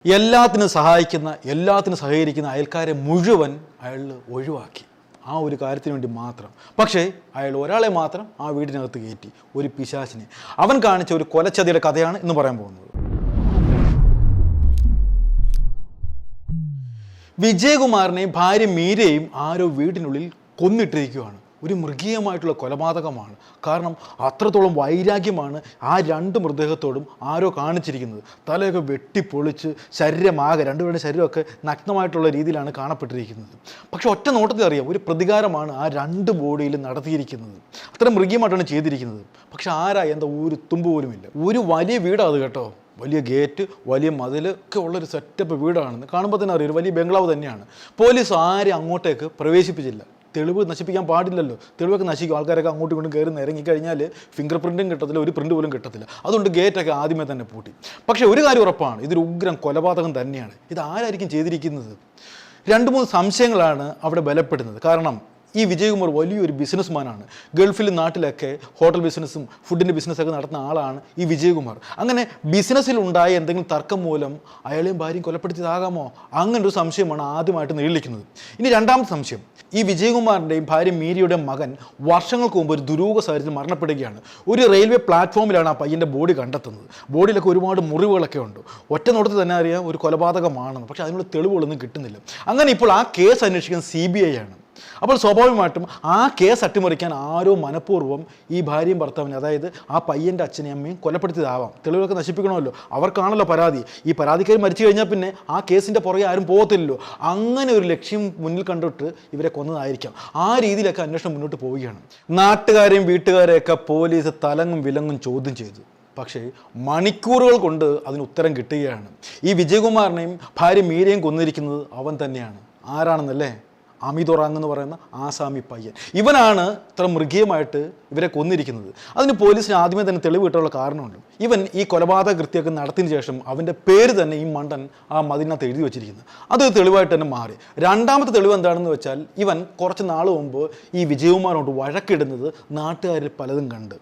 എല്ലാത്തിനും സഹായിക്കുന്ന എല്ലാത്തിനും സഹകരിക്കുന്ന അയൽക്കാരെ മുഴുവൻ അയാൾ ഒഴിവാക്കി ആ ഒരു കാര്യത്തിന് വേണ്ടി മാത്രം. പക്ഷേ അയാൾ ഒരാളെ മാത്രം ആ വീടിനകത്ത് കയറ്റി, ഒരു പിശാചിനെ. അവൻ കാണിച്ച ഒരു കൊലച്ചതിയുടെ കഥയാണ് ഇന്ന് പറയാൻ പോകുന്നത്. വിജയകുമാറിനെയും ഭാര്യ മീരയെയും ആരോ വീടിനുള്ളിൽ കൊന്നിട്ടിരിക്കുകയാണ്. ഒരു മൃഗീയമായിട്ടുള്ള കൊലപാതകമാണ്. കാരണം അത്രത്തോളം വൈരാഗ്യമാണ് ആ രണ്ട് മൃതദേഹത്തോടും ആരോ കാണിച്ചിരിക്കുന്നത്. തലയൊക്കെ വെട്ടിപ്പൊളിച്ച് ശരീരമാകെ രണ്ടുപേരുടെ ശരീരമൊക്കെ നഗ്നമായിട്ടുള്ള രീതിയിലാണ് കാണപ്പെട്ടിരിക്കുന്നത്. പക്ഷെ ഒറ്റ നോട്ടത്തിൽ അറിയാം, ഒരു പ്രതികാരമാണ് ആ രണ്ട് ബോഡിയിലും നടത്തിയിരിക്കുന്നത്. അത്ര മൃഗീയമായിട്ടാണ് ചെയ്തിരിക്കുന്നത്. പക്ഷെ ആരാ എന്താ ഒരു തുമ്പ് പോലുമില്ല. ഒരു വലിയ വീടാണ് അത് കേട്ടോ. വലിയ ഗേറ്റ്, വലിയ മതിൽ ഒക്കെ ഉള്ളൊരു സെറ്റപ്പ് വീടാണെന്ന് കാണുമ്പോൾ തന്നെ അറിയാം, ഒരു വലിയ ബംഗ്ലാവ് തന്നെയാണ്. പോലീസ് ആരെയും അങ്ങോട്ടേക്ക് പ്രവേശിപ്പിച്ചില്ല. തെളിവ് നശിപ്പിക്കാൻ പാടില്ലല്ലോ. തെളിവൊക്കെ നശിക്കും. ആൾക്കാരൊക്കെ അങ്ങോട്ടും ഇങ്ങോട്ടും കയറി ഇറങ്ങിക്കഴിഞ്ഞാൽ ഫിംഗർ പ്രിൻറ്റും കിട്ടത്തില്ല, ഒരു പ്രിൻറ്റ് പോലും കിട്ടത്തില്ല. അതുകൊണ്ട് ഗേറ്റൊക്കെ ആദ്യമേ തന്നെ പൂട്ടി. പക്ഷേ ഒരു കാര്യം ഉറപ്പാണ്, ഇതൊരു ഉഗ്രം കൊലപാതകം തന്നെയാണ്. ഇത് ആരായിരിക്കും ചെയ്തിരിക്കുന്നത്? 2-3 സംശയങ്ങളാണ് അവിടെ ബലപ്പെടുന്നത്. കാരണം ഈ വിജയകുമാർ വലിയൊരു ബിസിനസ്മാനാണ്. ഗൾഫിൽ നാട്ടിലൊക്കെ ഹോട്ടൽ ബിസിനസ്സും ഫുഡിൻ്റെ ബിസിനസ്സൊക്കെ നടത്തുന്ന ആളാണ് ഈ വിജയകുമാർ. അങ്ങനെ ബിസിനസ്സിലുണ്ടായ എന്തെങ്കിലും തർക്കം മൂലം അയാളെയും ഭാര്യയും കൊലപ്പെടുത്തിയതാകാമോ? അങ്ങനൊരു സംശയമാണ് ആദ്യമായിട്ട് നിഴലിക്കുന്നത്. ഇനി രണ്ടാമത്തെ സംശയം, ഈ വിജയകുമാറിൻ്റെയും ഭാര്യ മീരയുടെയും മകൻ വർഷങ്ങൾക്ക് മുമ്പ് ഒരു ദുരൂഹ സാഹചര്യത്തിൽ മരണപ്പെടുകയാണ്. ഒരു റെയിൽവേ പ്ലാറ്റ്ഫോമിലാണ് ആ പയ്യൻ്റെ ബോഡി കണ്ടെത്തുന്നത്. ബോഡിയിലൊക്കെ ഒരുപാട് മുറിവുകളൊക്കെ ഉണ്ട്. ഒറ്റ നോട്ടത്തിൽ തന്നെ അറിയാം ഒരു കൊലപാതകമാണെന്ന്. പക്ഷേ അതിനുള്ള തെളിവുകളൊന്നും കിട്ടുന്നില്ല. അങ്ങനെ ഇപ്പോൾ ആ കേസ് അന്വേഷിക്കുന്ന CBI ആണ്. അപ്പോൾ സ്വാഭാവികമായിട്ടും ആ കേസ് അട്ടിമറിക്കാൻ ആരോ മനഃപൂർവ്വം ഈ ഭാര്യയും ഭർത്താവിനെ, അതായത് ആ പയ്യൻ്റെ അച്ഛനെയും അമ്മയും കൊലപ്പെടുത്തിയതാവാം. തെളിവുകളൊക്കെ നശിപ്പിക്കണമല്ലോ, അവർക്കാണല്ലോ പരാതി. ഈ പരാതിക്കാർ മരിച്ചു കഴിഞ്ഞാൽ പിന്നെ ആ കേസിൻ്റെ പുറകെ ആരും പോകത്തില്ലല്ലോ. അങ്ങനെ ഒരു ലക്ഷ്യം മുന്നിൽ കണ്ടിട്ട് ഇവരെ കൊന്നതായിരിക്കാം. ആ രീതിയിലൊക്കെ അന്വേഷണം മുന്നോട്ട് പോവുകയാണ്. നാട്ടുകാരെയും വീട്ടുകാരെയൊക്കെ പോലീസ് തലങ്ങും വിലങ്ങും ചോദ്യം ചെയ്തു. പക്ഷേ മണിക്കൂറുകൾ കൊണ്ട് അതിന് ഉത്തരം കിട്ടുകയാണ്. ഈ വിജയകുമാറിനെയും ഭാര്യ മീരയും കൊന്നിരിക്കുന്നത് അവൻ തന്നെയാണ്. ആരാണെന്നല്ലേ? അമിത് ഒറാങ് എന്ന് പറയുന്ന ആസാമി പയ്യൻ. ഇവനാണ് ഇത്ര മൃഗീയമായിട്ട് ഇവരെ കൊന്നിരിക്കുന്നത്. അതിന് പോലീസിന് ആദ്യമേ തന്നെ തെളിവ് കിട്ടാനുള്ള കാരണമുണ്ട്. ഇവൻ ഈ കൊലപാതക കൃത്യമൊക്കെ നടത്തിയതിന് ശേഷം അവൻ്റെ പേര് തന്നെ ഈ മണ്ടൻ ആ മതിലിനകത്ത് എഴുതി വെച്ചിരിക്കുന്നത്. അത് തെളിവായിട്ട് തന്നെ മാറി. രണ്ടാമത്തെ തെളിവ് എന്താണെന്ന് വെച്ചാൽ, ഇവൻ കുറച്ച് നാൾ മുമ്പ് ഈ വിജയകുമാറിനോട് വഴക്കിടുന്നത് നാട്ടുകാരിൽ പലതും കണ്ട്.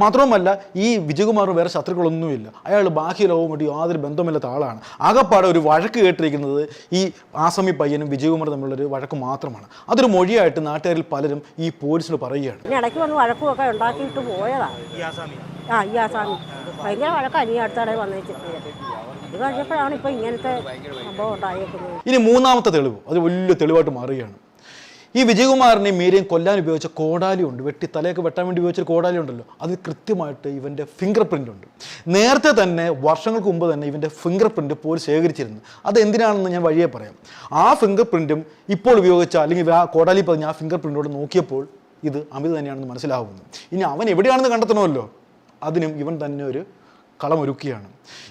മാത്രവുമല്ല, ഈ വിജയകുമാറിന് വേറെ ശത്രുക്കളൊന്നുമില്ല. അയാൾ ബാക്കി ലോകവുമായിട്ട് യാതൊരു ബന്ധമില്ലാത്ത ആളാണ്. ആകെപ്പാടെ ഒരു വഴക്ക് കേട്ടിരിക്കുന്നത് ഈ ആസാമി പയ്യനും വിജയകുമാറും തമ്മിലുള്ളൊരു വഴക്ക് മാത്രമാണ്. അതൊരു മൊഴിയായിട്ട് നാട്ടുകാരിൽ പലരും ഈ പോലീസിന് പറയുകയാണ്. ഇടയ്ക്ക് വന്ന് വഴക്കുമൊക്കെ ഉണ്ടാക്കിയിട്ട് പോയതാണ് ഈ ആസാമി. ഭയങ്കര വഴക്കാണ് ഈ അടുത്തിടെ വന്നേച്ചിട്ട്. ഇത് കഴിഞ്ഞപ്പോഴാണ് ഇപ്പോൾ ഇങ്ങനത്തെ സംഭവം ഉണ്ടായേക്കുന്നത്. ഇനി മൂന്നാമത്തെ തെളിവ് അത് വലിയ തെളിവായിട്ട് മാറുകയാണ്. ഈ വിജയകുമാറിനെയും മീരയും കൊല്ലാൻ ഉപയോഗിച്ച കോടാലി ഉണ്ട്. തലയൊക്കെ വെട്ടാൻ വേണ്ടി ഉപയോഗിച്ച കോടാലി ഉണ്ടല്ലോ, അത് കൃത്യമായിട്ട് ഇവൻ്റെ ഫിംഗർ പ്രിൻ്റ് ഉണ്ട്. നേരത്തെ തന്നെ വർഷങ്ങൾക്ക് മുമ്പ് തന്നെ ഇവൻ്റെ ഫിംഗർ പ്രിൻ്റ് പോലീസ് ശേഖരിച്ചിരുന്നു. അത് എന്തിനാണെന്ന് ഞാൻ വഴിയെ പറയാം. ആ ഫിംഗർ പ്രിൻറ്റും ഇപ്പോൾ ഉപയോഗിച്ച അല്ലെങ്കിൽ ആ കോടാലി പതിഞ്ഞ ആ ഫിംഗർ പ്രിൻ്റോട് നോക്കിയപ്പോൾ ഇത് അമിത് തന്നെയാണെന്ന് മനസ്സിലാവുന്നു. ഇനി അവൻ എവിടെയാണെന്ന് കണ്ടെത്തണമല്ലോ, അതിനും ഇവൻ തന്നെ ഒരു കളമൊരുക്കിയാണ്.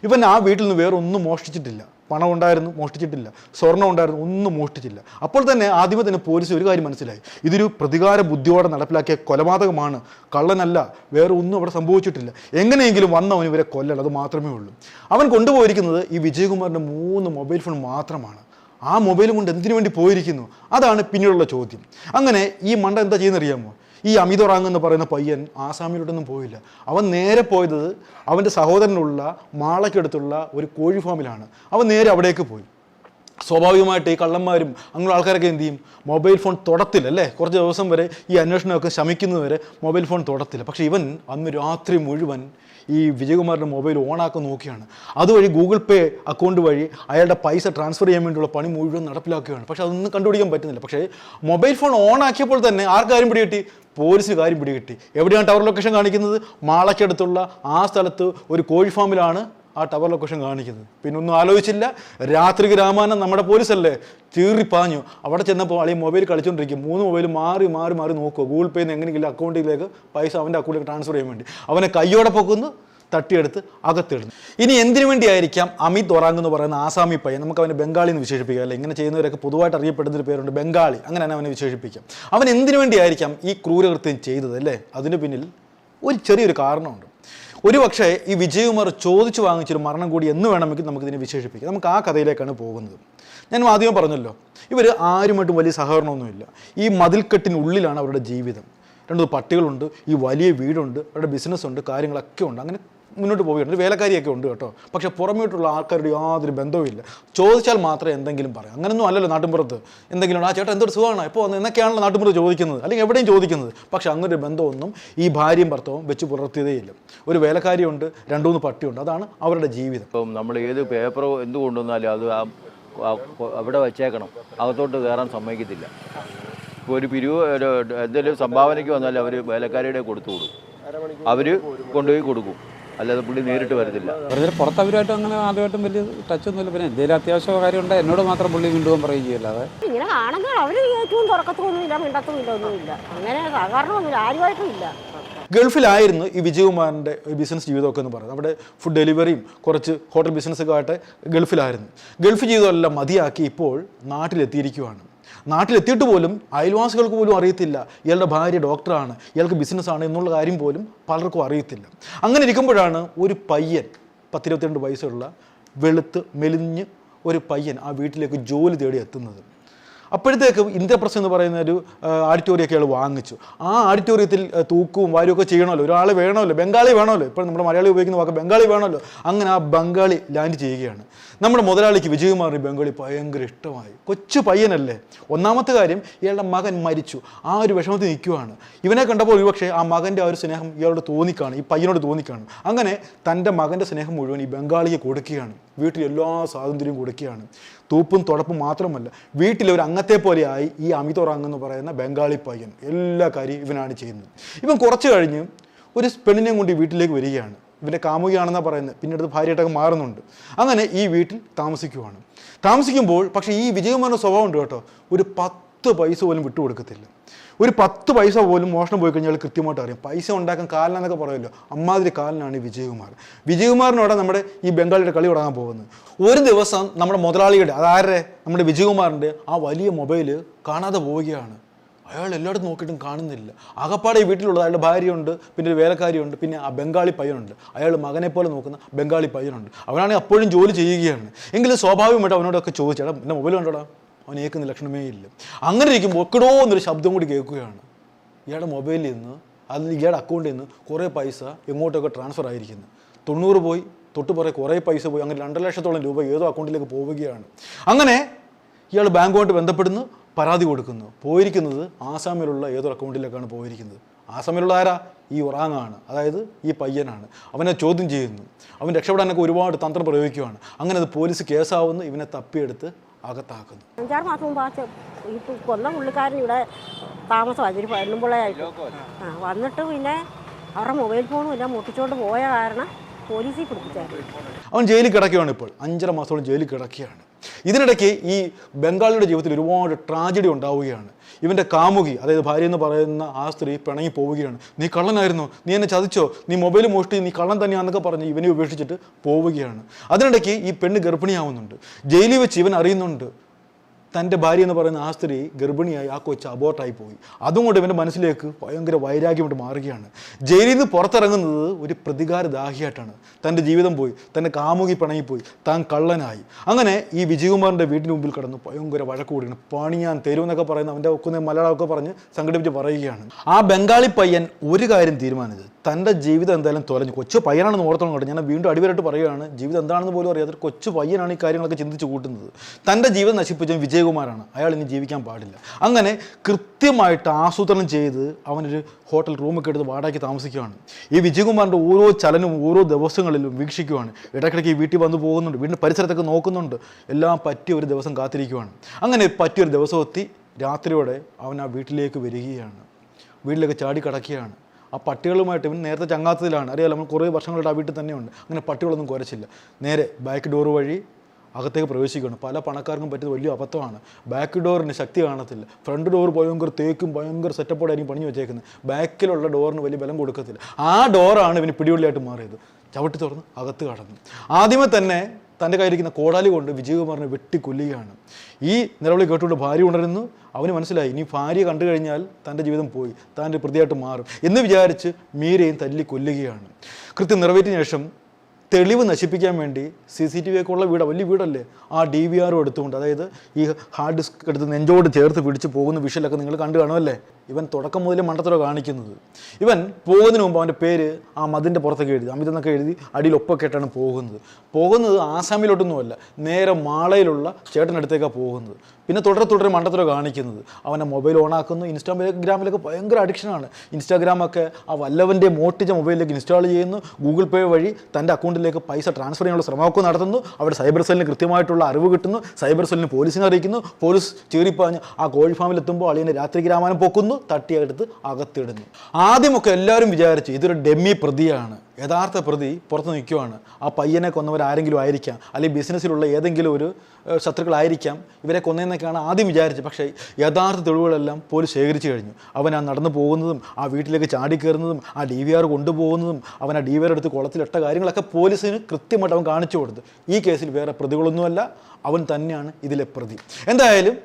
ഇവൻ ആ വീട്ടിൽ നിന്ന് വേറെ ഒന്നും മോഷ്ടിച്ചിട്ടില്ല. പണം ഉണ്ടായിരുന്നു, മോഷ്ടിച്ചിട്ടില്ല. സ്വർണ്ണം ഉണ്ടായിരുന്നു, ഒന്നും മോഷ്ടിച്ചില്ല. അപ്പോൾ തന്നെ ആദ്യമേ തന്നെ പോലീസ് ഒരു കാര്യം മനസ്സിലായി, ഇതൊരു പ്രതികാര ബുദ്ധിയോടെ നടപ്പിലാക്കിയ കൊലപാതകമാണ്, കള്ളനല്ല, വേറെ ഒന്നും അവിടെ സംഭവിച്ചിട്ടില്ല. എങ്ങനെയെങ്കിലും വന്നവൻ ഇവരെ കൊല്ലണം, അത് മാത്രമേ ഉള്ളൂ. അവൻ കൊണ്ടുപോയിരിക്കുന്നത് ഈ വിജയകുമാറിൻ്റെ 3 മൊബൈൽ ഫോൺ മാത്രമാണ്. ആ മൊബൈലും കൊണ്ട് എന്തിനു വേണ്ടി പോയിരിക്കുന്നു? അതാണ് പിന്നീടുള്ള ചോദ്യം. അങ്ങനെ ഈ മണ്ട എന്താ ചെയ്യുന്നറിയാമോ? ഈ അമിത് ഒറാങ് എന്ന് പറയുന്ന പയ്യൻ ആസാമിലോട്ടൊന്നും പോയില്ല. അവൻ നേരെ പോയത് അവൻ്റെ സഹോദരനുള്ള മാളയ്ക്കടുത്തുള്ള ഒരു കോഴി ഫാമിലാണ്. അവൻ നേരെ അവിടേക്ക് പോയി. സ്വാഭാവികമായിട്ട് ഈ കള്ളന്മാരും അങ്ങനെയുള്ള ആൾക്കാരൊക്കെ എന്ത് ചെയ്യും? മൊബൈൽ ഫോൺ തൊടത്തില്ല അല്ലേ? കുറച്ച് ദിവസം വരെ ഈ അന്വേഷണമൊക്കെ ശമിക്കുന്നവരെ മൊബൈൽ ഫോൺ തൊടത്തില്ല. പക്ഷേ ഇവൻ അന്ന് രാത്രി മുഴുവൻ ഈ വിജയകുമാറിൻ്റെ മൊബൈൽ ഓണാക്കാൻ നോക്കിയാണ്. അതുവഴി ഗൂഗിൾ പേ അക്കൗണ്ട് വഴി അയാളുടെ പൈസ ട്രാൻസ്ഫർ ചെയ്യാൻ വേണ്ടിയുള്ള പണി മുഴുവൻ നടപ്പിലാക്കുകയാണ്. പക്ഷേ അതൊന്നും കണ്ടുപിടിക്കാൻ പറ്റുന്നില്ല. പക്ഷേ മൊബൈൽ ഫോൺ ഓണാക്കിയപ്പോൾ തന്നെ ആർക്കാരും പിടികിട്ടി? പോലീസിന് കാര്യം പിടികിട്ടി. എവിടെയാണ് ടവർ ലൊക്കേഷൻ കാണിക്കുന്നത്? മാളയ്ക്കടുത്തുള്ള ആ സ്ഥലത്ത് ഒരു കോഴി ഫാമിലാണ് ആ ടവർ ലൊക്കേഷൻ കാണിക്കുന്നത്. പിന്നെ ഒന്നും ആലോചിച്ചില്ല. രാത്രിക്ക് രാമാനം നമ്മുടെ പോലീസല്ലേ, ചീറിപ്പാഞ്ഞു. അവിടെ ചെന്നപ്പോൾ ആളീ മൊബൈൽ കളിച്ചുകൊണ്ടിരിക്കും. 3 മൊബൈൽ മാറി മാറി മാറി നോക്കുക. ഗൂഗിൾ പേന്ന് എങ്ങനെയെങ്കിലും അക്കൗണ്ടിലേക്ക് പൈസ അവൻ്റെ അക്കൗണ്ടിലേക്ക് ട്രാൻസ്ഫർ ചെയ്യാൻ വേണ്ടി അവനെ കയ്യോടെ പൊക്കുന്നു, തട്ടിയെടുത്ത് അകത്തിടുന്നു. ഇനി എന്തിനു വേണ്ടിയായിരിക്കാം അമിത് ഒറാങ് എന്ന് പറയുന്ന ആസാമി പയ്യൻ, നമുക്ക് അവനെ ബംഗാളി എന്ന് വിശേഷിപ്പിക്കാം അല്ലേ? ഇങ്ങനെ ചെയ്യുന്നവരൊക്കെ പൊതുവായിട്ട് അറിയപ്പെടുന്നൊരു പേരുണ്ട്, ബംഗാളി. അങ്ങനെ തന്നെ അവനെ വിശേഷിപ്പിക്കാം. അവൻ എന്തിനു വേണ്ടിയായിരിക്കാം ഈ ക്രൂരകൃത്യം ചെയ്തത് അല്ലേ? അതിന് പിന്നിൽ ഒരു ചെറിയൊരു കാരണമുണ്ട്. ഒരുപക്ഷെ ഈ വിജയകുമാർ ചോദിച്ചു വാങ്ങിച്ചൊരു മരണം കൂടി എന്ന് വേണമെങ്കിൽ നമുക്കിതിനെ വിശേഷിപ്പിക്കാം. നമുക്ക് ആ കഥയിലേക്കാണ് പോകുന്നത്. ഞാൻ ആദ്യം പറഞ്ഞല്ലോ, ഇവർ ആരുമായിട്ടും വലിയ സഹകരണമൊന്നുമില്ല. ഈ മതിൽക്കെട്ടിനുള്ളിലാണ് അവരുടെ ജീവിതം. 2 പട്ടികളുണ്ട്, ഈ വലിയ വീടുണ്ട്, അവരുടെ ബിസിനസ്സുണ്ട്, കാര്യങ്ങളൊക്കെ ഉണ്ട്. അങ്ങനെ മുന്നോട്ട് പോവുകയാണ്. ഒരു വേലക്കാരിയൊക്കെ ഉണ്ട് കേട്ടോ, പക്ഷേ പുറമേട്ടുള്ള ആൾക്കാരുടെ യാതൊരു ബന്ധവുമില്ല. ചോദിച്ചാൽ മാത്രമേ എന്തെങ്കിലും പറയാം. അങ്ങനെയൊന്നും അല്ലല്ലോ നാട്ടിൻപുറത്ത്. എന്തെങ്കിലും ആ ചേട്ടാ എന്തൊരു സുഖമാണ് ഇപ്പോൾ വന്ന് എന്നൊക്കെയാണല്ലോ നാട്ടിൻപുറത്ത് ചോദിക്കുന്നത്, അല്ലെങ്കിൽ എവിടെയും ചോദിക്കുന്നത്. പക്ഷേ അങ്ങനെ ഒരു ബന്ധമൊന്നും ഈ ഭാര്യയും ഭർത്താവും വെച്ച് പുലർത്തിയതേയില്ല. ഒരു വേലക്കാരിയുണ്ട്, 2-3 പട്ടിയുണ്ട്, അതാണ് അവരുടെ ജീവിതം. ഇപ്പം നമ്മൾ ഏത് പേപ്പറോ എന്ത് കൊണ്ടുവന്നാലും അത് അവിടെ വച്ചേക്കണം, അകത്തോട്ട് കയറാൻ സമ്മതിക്കത്തില്ല. ഇപ്പോൾ ഒരു പിരിവ് എന്തെങ്കിലും സംഭാവനയ്ക്ക് വന്നാലും അവർ വേലക്കാരിയുടെ കൊടുത്തു കൊടുക്കും, അവർ കൊണ്ടുപോയി കൊടുക്കും, അല്ലാതെ പുള്ളി നേരിട്ട് വരത്തില്ല. വെറുതെ പുറത്തവരുമായിട്ട് അങ്ങനെ ആദ്യമായിട്ടും വലിയ ടച്ചൊന്നുമില്ല. പിന്നെ എന്തെങ്കിലും അത്യാവശ്യ കാര്യമുണ്ട് എന്നോട് മാത്രം പുള്ളി കൊണ്ടുപോകാൻ പറയുകയും ചെയ്യില്ലാതെ ഇങ്ങനെ കാണുമ്പോൾ അവർ ഏറ്റവും തുറക്കത്തൊന്നുമില്ല, മിണ്ടത്തുമില്ല, ഒന്നുമില്ല. അങ്ങനെ സാധാരണമൊന്നുമില്ല, ആരുമായിട്ടും ഇല്ല. ഗൾഫിലായിരുന്നു ഈ വിജയകുമാറിൻ്റെ ബിസിനസ് ജീവിതമൊക്കെ എന്ന് പറയുന്നത്. അവിടെ ഫുഡ് ഡെലിവറിയും കുറച്ച് ഹോട്ടൽ ബിസിനസ്സൊക്കെ ആയിട്ട് ഗൾഫിലായിരുന്നു. ഗൾഫ് ജീവിതമെല്ലാം മതിയാക്കി ഇപ്പോൾ നാട്ടിലെത്തിയിരിക്കുവാണ്. നാട്ടിലെത്തിയിട്ട് പോലും അയൽവാസികൾക്ക് പോലും അറിയത്തില്ല ഇയാളുടെ ഭാര്യ ഡോക്ടറാണ്, ഇയാൾക്ക് ബിസിനസ്സാണ് എന്നുള്ള കാര്യം പോലും പലർക്കും അറിയത്തില്ല. അങ്ങനെ ഇരിക്കുമ്പോഴാണ് ഒരു പയ്യൻ 10-22 വയസ്സുള്ള വെളുത്ത് മെലിഞ്ഞ് ഒരു പയ്യൻ ആ വീട്ടിലേക്ക് ജോലി തേടി എത്തുന്നത്. അപ്പോഴത്തേക്ക് ഇന്ദ്രപ്രസ്ഥ എന്ന് പറയുന്ന ഒരു ആഡിറ്റോറിയമൊക്കെ അയാൾ വാങ്ങിച്ചു. ആ ആഡിറ്റോറിയത്തിൽ തൂക്കവും വാരുമൊക്കെ ചെയ്യണമല്ലോ, ഒരാൾ വേണമല്ലോ, ബംഗാളി വേണമല്ലോ. ഇപ്പോൾ നമ്മുടെ മലയാളി ഉപയോഗിക്കുന്ന വാക്ക് ബംഗാളി വേണമല്ലോ. അങ്ങനെ ആ ബംഗാളി ലാൻഡ് ചെയ്യുകയാണ്. നമ്മുടെ മുതലാളിക്ക് വിജയകുമാറിന് ബംഗാളി ഭയങ്കര ഇഷ്ടമായി. കൊച്ചു പയ്യനല്ലേ. ഒന്നാമത്തെ കാര്യം, ഇയാളുടെ മകൻ മരിച്ചു, ആ ഒരു വിഷമത്തിൽ നിൽക്കുവാണ്. ഇവനെ കണ്ടപ്പോൾ ഒരുപക്ഷെ ആ മകൻ്റെ ആ ഒരു സ്നേഹം ഇയാളോട് തോന്നിക്കാണ്, ഈ പയ്യനോട് തോന്നിക്കാണ്. അങ്ങനെ തൻ്റെ മകൻ്റെ സ്നേഹം മുഴുവൻ ഈ ബംഗാളിയെ കൊടുക്കുകയാണ്. വീട്ടിൽ എല്ലാ സ്വാതന്ത്ര്യവും കൊടുക്കുകയാണ്. തൂപ്പും തുടപ്പും മാത്രമല്ല, വീട്ടിലെ ഒരു അംഗത്തെ പോലെയായി ഈ അമിതോറാങ് എന്ന് പറയുന്ന ബംഗാളി പയ്യൻ എല്ലാ കാര്യവും ഇവനാണ് ചെയ്യുന്നത്. ഇവൻ കുറച്ച് കഴിഞ്ഞ് ഒരു പെണ്ണിനെയും കൊണ്ട് ഈ വീട്ടിലേക്ക് വരികയാണ്. ഇവൻ്റെ കാമുകിയാണെന്നാണ് പറയുന്നത്. പിന്നീട് ഭാര്യയായിട്ടൊക്കെ മാറുന്നുണ്ട്. അങ്ങനെ ഈ വീട്ടിൽ താമസിക്കുമ്പോൾ പക്ഷേ ഈ വിജയകുമാറിൻ്റെ സ്വഭാവം ഉണ്ട് കേട്ടോ. ഒരു 10 പൈസ പോലും വിട്ടുകൊടുക്കത്തില്ല. ഒരു 10 പൈസ പോലും മോഷണം പോയി കഴിഞ്ഞാൽ കൃത്യമായിട്ട് അറിയാം. പൈസ ഉണ്ടാക്കാൻ കാലനെന്നൊക്കെ പറയുമല്ലോ, അമ്മാതിരി കാലനാണ് ഈ വിജയകുമാറിനോടെ നമ്മുടെ ഈ ബംഗാളിയുടെ കളി തുടങ്ങാൻ പോകുന്നത്. ഒരു ദിവസം നമ്മുടെ മുതലാളിയുടെ, അതാരുടെ നമ്മുടെ വിജയകുമാറിൻ്റെ ആ വലിയ മൊബൈൽ കാണാതെ പോവുകയാണ്. അയാൾ എല്ലായിടത്തും നോക്കിയിട്ടും കാണുന്നില്ല. ആകപ്പാടെ ഈ വീട്ടിലുള്ളത് അയാളുടെ ഭാര്യയുണ്ട്, പിന്നെ ഒരു വേലക്കാരിയുണ്ട്, പിന്നെ ആ ബംഗാളി പയ്യനുണ്ട്, അയാൾ മകനെ പോലെ നോക്കുന്ന ബംഗാളി പയ്യനുണ്ട്. അവനാണെങ്കിൽ അപ്പോഴും ജോലി ചെയ്യുകയാണ്. എങ്കിലും സ്വാഭാവികമായിട്ട് അവനോടൊക്കെ ചോദിച്ചാൽ എൻ്റെ മൊബൈൽ കണ്ടോടാ, അവൻ കേൾക്കുന്ന ലക്ഷണമേ ഇല്ല. അങ്ങനെ ഇരിക്കുമ്പോൾ ഒക്കടോ എന്നൊരു ശബ്ദം കൂടി കേൾക്കുകയാണ്. ഇയാളുടെ മൊബൈലിൽ നിന്ന്, അതിൽ ഇയാളുടെ അക്കൗണ്ടിൽ നിന്ന് കുറേ പൈസ എങ്ങോട്ടൊക്കെ ട്രാൻസ്ഫർ ആയിരിക്കുന്നു. 90 പോയി, തൊട്ട് പുറകെ കുറേ പൈസ പോയി, അങ്ങനെ 2 ലക്ഷത്തോളം രൂപ ഏതോ അക്കൗണ്ടിലേക്ക് പോവുകയാണ്. അങ്ങനെ ഇയാൾ ബാങ്കുമായിട്ട് ബന്ധപ്പെടുന്നു, പരാതി കൊടുക്കുന്നു. പോയിരിക്കുന്നത് ആസാമിലുള്ള ഏതോ അക്കൗണ്ടിലേക്കാണ് പോയിരിക്കുന്നത്. ആസാമിലുള്ള ആരാ? ഈ ഒറാങ്ങാണ്, അതായത് ഈ പയ്യനാണ്. അവനെ ചോദ്യം ചെയ്യുന്നു. അവൻ രക്ഷപ്പെടാനൊക്കെ ഒരുപാട് തന്ത്രം പ്രയോഗിക്കുകയാണ്. അങ്ങനെ അത് പോലീസ് കേസാവുന്നു. ഇവനെ തപ്പിയെടുത്ത് അകത്താക്കുന്നു. 5-6 മാസം മുമ്പ് ഈ കൊന്ന പുള്ളിക്കാരൻ ഇവിടെ താമസമായി, ഒരു പെണ്ണുമ്പിള്ളയായിട്ട്. വന്നിട്ട് പിന്നെ അവരുടെ മൊബൈൽ ഫോണും എല്ലാം മുട്ടിച്ചുകൊണ്ട് പോയ കാരണം പോലീസിൽ പിടിപ്പിച്ചായിരുന്നു. അവൻ ജയിലിൽ കിടക്കുകയാണ്. ഇപ്പോൾ 5.5 മാസത്തോളം ജയിലിൽ കിടക്കുകയാണ്. ഇതിനിടയ്ക്ക് ഈ ബംഗാളിയുടെ ജീവിതത്തിൽ ഒരുപാട് ട്രാജഡി ഉണ്ടാവുകയാണ്. ഇവൻ്റെ കാമുകി, അതായത് ഭാര്യ എന്ന് പറയുന്ന ആ സ്ത്രീ പിണങ്ങി പോവുകയാണ്. നീ കള്ളനായിരുന്നു, നീ എന്നെ ചതിച്ചോ, നീ മൊബൈൽ മോഷ്ടി, നീ കള്ളൻ തന്നെയാണെന്നൊക്കെ പറഞ്ഞ് ഇവനെ ഉപേക്ഷിച്ചിട്ട് പോവുകയാണ്. അതിനിടയ്ക്ക് ഈ പെണ്ണ് ഗർഭിണിയാവുന്നുണ്ട്. ജയിലിൽ വെച്ച് ഇവൻ അറിയുന്നുണ്ട് തൻ്റെ ഭാര്യ എന്ന് പറയുന്ന ആ സ്ത്രീ ഗർഭിണിയായി, ആ കൊച്ച് അബോർട്ടായി പോയി. അതുകൊണ്ട് ഇവൻ്റെ മനസ്സിലേക്ക് ഭയങ്കര വൈരാഗ്യമായിട്ട് മാറുകയാണ്. ജയിലിൽ നിന്ന് പുറത്തിറങ്ങുന്നത് ഒരു പ്രതികാരദാഹിയായിട്ടാണ്. തൻ്റെ ജീവിതം പോയി, തൻ്റെ കാമുകി പിണങ്ങിപ്പോയി, താൻ കള്ളനായി. അങ്ങനെ ഈ വിജയകുമാറിൻ്റെ വീട്ടിന് മുമ്പിൽ കിടന്ന് ഭയങ്കര വഴക്ക് കൂടിയാണ്. പണിയാൻ തരുമെന്നൊക്കെ പറയുന്ന അവൻ്റെ ഒക്കുന്ന മലയാളമൊക്കെ പറഞ്ഞ് സംഘടിപ്പിച്ച് പറയുകയാണ്. ആ ബംഗാളി പയ്യൻ ഒരു കാര്യം തീരുമാനിച്ചത്, തൻ്റെ ജീവിതം എന്തായാലും തുലഞ്ഞു. കൊച്ചു പയ്യനാണെന്ന് ഓർത്തോളം കേട്ടോ. ഞാൻ വീണ്ടും അടിവരായിട്ട് പറയുകയാണ്, ജീവിതം എന്താണെന്ന് പോലും അറിയാത്ത കൊച്ചു പയ്യനാണ് ഈ കാര്യങ്ങളൊക്കെ ചിന്തിച്ച് കൂട്ടുന്നത്. തൻ്റെ ജീവിതം നശിപ്പിച്ച വിജയകുമാറാണ്, അയാൾ ഇനി ജീവിക്കാൻ പാടില്ല. അങ്ങനെ കൃത്യമായിട്ട് ആസൂത്രണം ചെയ്ത് അവനൊരു ഹോട്ടൽ റൂമൊക്കെ എടുത്ത് വാടകയ്ക്ക് താമസിക്കുകയാണ്. ഈ വിജയകുമാറിൻ്റെ ഓരോ ചലനവും ഓരോ ദിവസങ്ങളിലും വീക്ഷിക്കുകയാണ്. ഇടയ്ക്കിടയ്ക്ക് ഈ വീട്ടിൽ വന്ന് പോകുന്നുണ്ട്, വീടിൻ്റെ പരിസരത്തൊക്കെ നോക്കുന്നുണ്ട്. എല്ലാം പറ്റിയ ഒരു ദിവസം കാത്തിരിക്കുകയാണ്. അങ്ങനെ പറ്റിയൊരു ദിവസം എത്തി. രാത്രിയോടെ അവൻ ആ വീട്ടിലേക്ക് വരികയാണ്. വീട്ടിലേക്ക് ചാടി കിടക്കുകയാണ്. ആ പട്ടികളുമായിട്ട് ഇവൻ നേരത്തെ ചങ്ങാത്തത്തിലാണ്, അറിയാലോ, നമ്മൾ കുറേ വർഷങ്ങളായിട്ട് ആ വീട്ടിൽ തന്നെയുണ്ട്. അങ്ങനെ പട്ടികളൊന്നും കുരച്ചില്ല. നേരെ ബാക്ക് ഡോർ വഴി അകത്തേക്ക് പ്രവേശിക്കുകയാണ്. പല പണക്കാർക്കും പറ്റിയത് വലിയ അബദ്ധമാണ്. ബാക്ക് ഡോറിന് ശക്തി കാണത്തില്ല. ഫ്രണ്ട് ഡോർ ഭയങ്കര തേക്കും ഭയങ്കര സെറ്റപ്പോടായിരിക്കും പണിഞ്ഞു വെച്ചേക്കുന്നത്. ബാക്കിലുള്ള ഡോറിന് വലിയ ബലം കൊടുക്കത്തില്ല. ആ ഡോറാണ് ഇവന് പിടിവള്ളിയായിട്ട് മാറിയത്. ചവിട്ടി തുറന്ന് അകത്ത് കടന്നു. ആദ്യമേ തന്നെ തൻ്റെ കയ്യിരിക്കുന്ന കോടാലി കൊണ്ട് വിജയകുമാറിനെ വെട്ടിക്കൊല്ലുകയാണ്. ഈ നിലവിളി കേട്ടുകൊണ്ട് ഭാര്യ ഉണരുന്നു. അവന് മനസ്സിലായി, ഇനി ഭാര്യ കണ്ടു കഴിഞ്ഞാൽ തൻ്റെ ജീവിതം പോയി, താൻ്റെ പ്രതിയായിട്ട് മാറും എന്ന് വിചാരിച്ച് മീരയും തല്ലി കൊല്ലുകയാണ്. കൃത്യം നിറവേറ്റിയ ശേഷം തെളിവ് നശിപ്പിക്കാൻ വേണ്ടി CCTV ഒക്കെ ഉള്ള വലിയ വീടല്ലേ, ആ DVR എടുത്തുകൊണ്ട്, അതായത് ഈ ഹാർഡ് ഡിസ്ക് എടുത്ത് നെഞ്ചോട് ചേർത്ത് പിടിച്ച് പോകുന്ന വിഷലൊക്കെ നിങ്ങൾ കണ്ടു കാണുമല്ലേ. ഇവൻ തുടക്കം മുതലേ മണ്ടത്തരോ കാണിക്കുന്നത്. ഇവൻ പോകുന്നതിന് മുമ്പ് അവൻ്റെ പേര് ആ മതിൻ്റെ പുറത്തൊക്കെ എഴുതി, അമിത് എന്നൊക്കെ എഴുതി അടിയിൽ ഒപ്പൊക്കെ ആയിട്ടാണ് പോകുന്നത് ആസാമിലോട്ടൊന്നുമല്ല, നേരെ മാളയിലുള്ള ചേട്ടനടുത്തേക്കാണ് പോകുന്നത്. പിന്നെ തുടരെ മണ്ടത്തരോ കാണിക്കുന്നത്. അവൻ്റെ മൊബൈൽ ഓണാക്കുന്നു, ഇൻസ്റ്റാഗ്രാമിലൊക്കെ ഭയങ്കര അഡിക്ഷനാണ്. ഇൻസ്റ്റാഗ്രാമൊക്കെ ആ വല്ലവൻ്റെ മോട്ടിച്ച മൊബൈലിലേക്ക് ഇൻസ്റ്റാൾ ചെയ്യുന്നു, ഗൂഗിൾ പേ വഴി തൻ്റെ അക്കൗണ്ടിലേക്ക് പൈസ ട്രാൻസ്ഫർ ചെയ്യാനുള്ള ശ്രമമൊക്കെ നടത്തുന്നു. അവിടെ സൈബർ സെല്ലിന് കൃത്യമായിട്ടുള്ള അറിവ് കിട്ടുന്നു, സൈബർ സെല്ലിന് പോലീസിനെ അറിയിക്കുന്നു, പോലീസ് ചീറിപ്പാഞ്ഞ് ആ കോഴി ഫാമിലെത്തുമ്പോൾ അളിയനെ രാത്രി ഗ്രാമാനം പൊക്കുന്നു, തട്ടിയെടുത്ത് അകത്തിടുന്നു. ആദ്യമൊക്കെ എല്ലാവരും വിചാരിച്ചു ഇതൊരു ഡെമ്മി പ്രതിയാണ്, യഥാർത്ഥ പ്രതി പുറത്ത് നിൽക്കുവാണ്, ആ പയ്യനെ കൊന്നവരാരെങ്കിലും ആയിരിക്കാം, അല്ലെങ്കിൽ ബിസിനസ്സിലുള്ള ഏതെങ്കിലും ഒരു ശത്രുക്കളായിരിക്കാം ഇവരെ കൊന്നതെന്നൊക്കെയാണ് ആദ്യം വിചാരിച്ചത്. പക്ഷേ യഥാർത്ഥ തെളിവുകളെല്ലാം പോലീസ് ശേഖരിച്ചു കഴിഞ്ഞു. അവൻ ആ നടന്നു പോകുന്നതും ആ വീട്ടിലേക്ക് ചാടിക്കയറുന്നതും ആ DVR കൊണ്ടുപോകുന്നതും അവൻ ആ DVR എടുത്ത് കുളത്തിലിട്ട കാര്യങ്ങളൊക്കെ പോലീസിന് കൃത്യമായിട്ട് അവൻ കാണിച്ചു കൊടുത്തു. ഈ കേസിൽ വേറെ പ്രതികളൊന്നുമല്ല, അവൻ തന്നെയാണ് ഇതിലെ പ്രതി. എന്തായാലും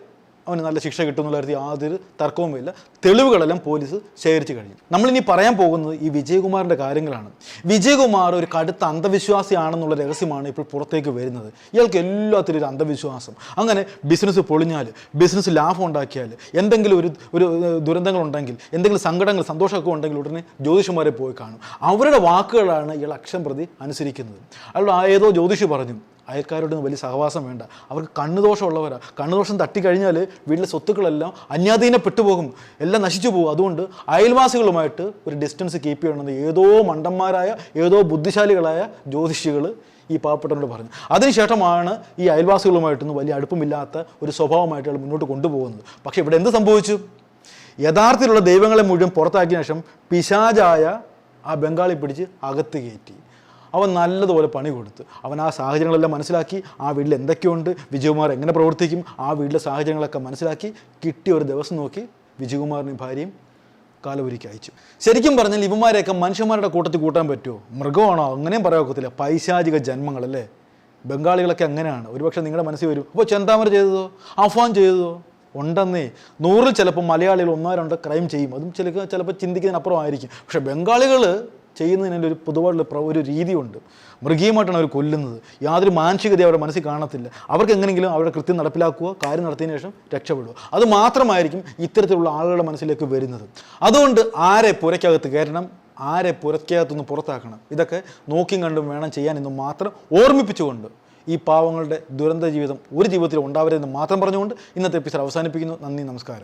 അവന് നല്ല ശിക്ഷ കിട്ടുമെന്നുള്ള കാര്യത്തിൽ യാതൊരു തർക്കവുമില്ല. തെളിവുകളെല്ലാം പോലീസ് ശേഖരിച്ചു കഴിഞ്ഞു. നമ്മളിനി പറയാൻ പോകുന്നത് ഈ വിജയകുമാറിൻ്റെ കാര്യങ്ങളാണ്. വിജയകുമാർ ഒരു കടുത്ത അന്ധവിശ്വാസിയാണെന്നുള്ള രഹസ്യമാണ് ഇപ്പോൾ പുറത്തേക്ക് വരുന്നത്. ഇയാൾക്ക് എല്ലാത്തിലും ഒരു അന്ധവിശ്വാസം. അങ്ങനെ ബിസിനസ് പൊളിഞ്ഞാൽ, ബിസിനസ് ലാഭം ഉണ്ടാക്കിയാൽ, എന്തെങ്കിലും ഒരു ദുരന്തങ്ങളുണ്ടെങ്കിൽ, എന്തെങ്കിലും സങ്കടങ്ങൾ സന്തോഷമൊക്കെ ഉണ്ടെങ്കിൽ ഉടനെ ജ്യോതിഷന്മാരെ പോയി കാണും. അവരുടെ വാക്കുകളാണ് ഇയാൾ അക്ഷരം പ്രതി അനുസരിക്കുന്നത്. അയാളുടെ ഏതോ ജ്യോതിഷി പറഞ്ഞു അയൽക്കാരോടൊന്നും വലിയ സഹവാസം വേണ്ട, അവർക്ക് കണ്ണുദോഷമുള്ളവരാണ്, കണ്ണുദോഷം തട്ടിക്കഴിഞ്ഞാൽ വീട്ടിലെ സ്വത്തുക്കളെല്ലാം അന്യാധീനപ്പെട്ടുപോകും, എല്ലാം നശിച്ചു പോകും. അതുകൊണ്ട് അയൽവാസികളുമായിട്ട് ഒരു ഡിസ്റ്റൻസ് കീപ്പ് ചെയ്യണമെന്ന് ഏതോ മണ്ടന്മാരായ ഏതോ ബുദ്ധിശാലികളായ ജ്യോതിഷികൾ ഈ പാവപ്പെട്ടവരോട് പറഞ്ഞു. അതിനുശേഷമാണ് ഈ അയൽവാസികളുമായിട്ടൊന്നും വലിയ അടുപ്പമില്ലാത്ത ഒരു സ്വഭാവമായിട്ട് അയാൾ മുന്നോട്ട് കൊണ്ടുപോകുന്നത്. പക്ഷേ ഇവിടെ എന്ത് സംഭവിച്ചു? യഥാർത്ഥത്തിലുള്ള ദൈവങ്ങളെ മുഴുവൻ പുറത്താക്കിയ ശേഷം പിശാചായ ആ ബംഗാളി പിടിച്ച് അകത്ത് കയറ്റി. അവൻ നല്ലതുപോലെ പണി കൊടുത്തു. അവൻ ആ സാഹചര്യങ്ങളെല്ലാം മനസ്സിലാക്കി, ആ വീട്ടിൽ എന്തൊക്കെയുണ്ട്, വിജയകുമാർ എങ്ങനെ പ്രവർത്തിക്കും, ആ വീട്ടിലെ സാഹചര്യങ്ങളൊക്കെ മനസ്സിലാക്കി കിട്ടിയ ഒരു ദിവസം നോക്കി വിജയകുമാറിനും ഭാര്യയും കാലപുരിക്ക് അയച്ചു. ശരിക്കും പറഞ്ഞാൽ ഇവന്മാരെയൊക്കെ മനുഷ്യന്മാരുടെ കൂട്ടത്തിൽ കൂട്ടാൻ പറ്റുമോ? മൃഗമാണോ? അങ്ങനെയും പറയാൻ ഒക്കത്തില്ല. പൈശാചിക ജന്മങ്ങളല്ലേ ബംഗാളികളൊക്കെ. അങ്ങനെയാണ്. ഒരുപക്ഷെ നിങ്ങളുടെ മനസ്സിൽ വരും, അപ്പോൾ ചെന്താമര ചെയ്തതോ, അഫ്വാൻ ചെയ്തതോ? ഉണ്ടെന്നേ. 100-ൽ ചിലപ്പോൾ മലയാളികൾ 1-2 ക്രൈം ചെയ്യും. അതും ചിലപ്പോൾ ചിന്തിക്കുന്നതിനപ്പുറം ആയിരിക്കും. പക്ഷേ ബംഗാളികൾ ചെയ്യുന്നതിന് ഒരു പൊതുവായിട്ടുള്ള ഒരു രീതിയുണ്ട്. മൃഗീയമായിട്ടാണ് അവർ കൊല്ലുന്നത്. യാതൊരു മാനസികത അവരുടെ മനസ്സിൽ കാണത്തില്ല. അവർക്ക് എങ്ങനെയെങ്കിലും അവരുടെ കൃത്യം നടപ്പിലാക്കുക, കാര്യം നടത്തിയതിനു ശേഷം രക്ഷപ്പെടുക. അത് മാത്രമായിരിക്കും ഇത്തരത്തിലുള്ള ആളുകളുടെ മനസ്സിലേക്ക് വരുന്നത്. അതുകൊണ്ട് ആരെ പുരയ്ക്കകത്ത് കയറ്റണം, ആരെ പുരയ്ക്കകത്തുനിന്ന് പുറത്താക്കണം, ഇതൊക്കെ നോക്കിയും കണ്ടും വേണം ചെയ്യാൻ എന്ന് മാത്രം ഓർമ്മിപ്പിച്ചുകൊണ്ട് ഈ പാവങ്ങളുടെ ദുരന്ത ജീവിതം ഒരു ജീവിതത്തിൽ ഉണ്ടാവരുതെന്ന് മാത്രം പറഞ്ഞുകൊണ്ട് ഇന്നത്തെ എപ്പിസോഡ് അവസാനിപ്പിക്കുന്നു. നന്ദി, നമസ്കാരം.